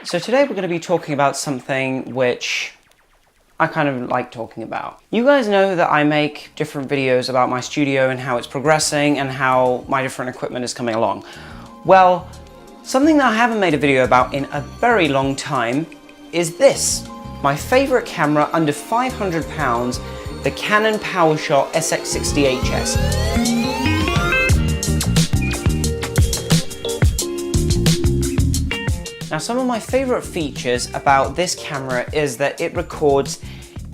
So today we're going to be talking about something which I kind of like talking about. You guys know that I make different videos about my studio and how it's progressing and how my different equipment is coming along. Well, something that I haven't made a video about in a very long time is this. My favorite camera under £500, the Canon Powershot SX60HS. Now, some of my favorite features about this camera is that it records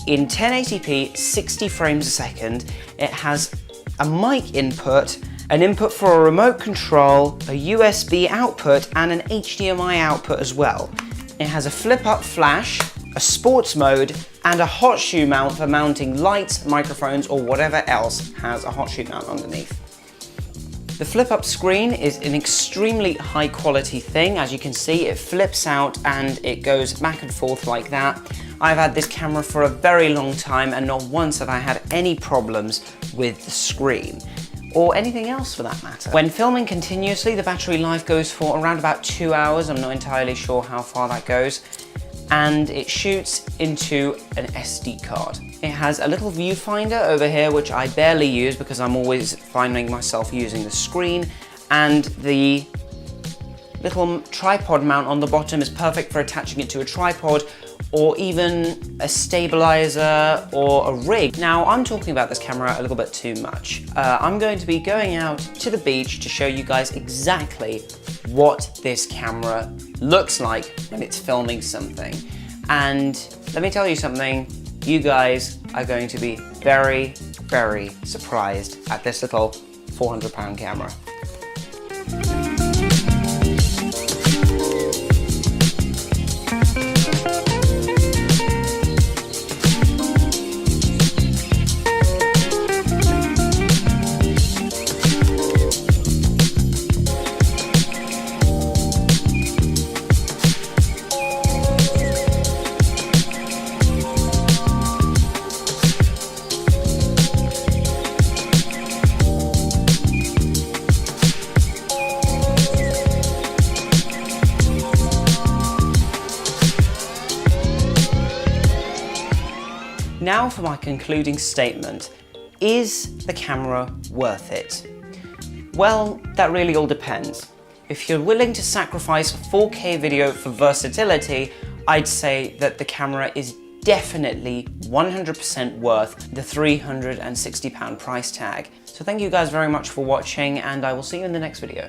in 1080p 60 frames a second. It has a mic input, an input for a remote control, a USB output, and an HDMI output as well. It has a flip-up flash, a sports mode, and a hot shoe mount for mounting lights, microphones, or whatever else has a hot shoe mount underneath. The flip-up screen is an extremely high quality thing. As you can see, it flips out and it goes back and forth like that. I've had this camera for a very long time and not once have I had any problems with the screen, or anything else for that matter. When filming continuously, the battery life goes for around about 2 hours. I'm not entirely sure how far that goes. And it shoots into an SD card. It has a little viewfinder over here, which I barely use because I'm always finding myself using the screen, and the little tripod mount on the bottom is perfect for attaching it to a tripod or even a stabilizer or a rig. Now, I'm talking about this camera a little bit too much. I'm going to be going out to the beach to show you guys exactly what this camera looks like when it's filming something. And let me tell you something, you guys are going to be very, very surprised at this little £400 camera. Now for my concluding statement. Is the camera worth it? Well, that really all depends. If you're willing to sacrifice 4K video for versatility, I'd say that the camera is definitely 100% worth the £360 price tag. So thank you guys very much for watching, and I will see you in the next video.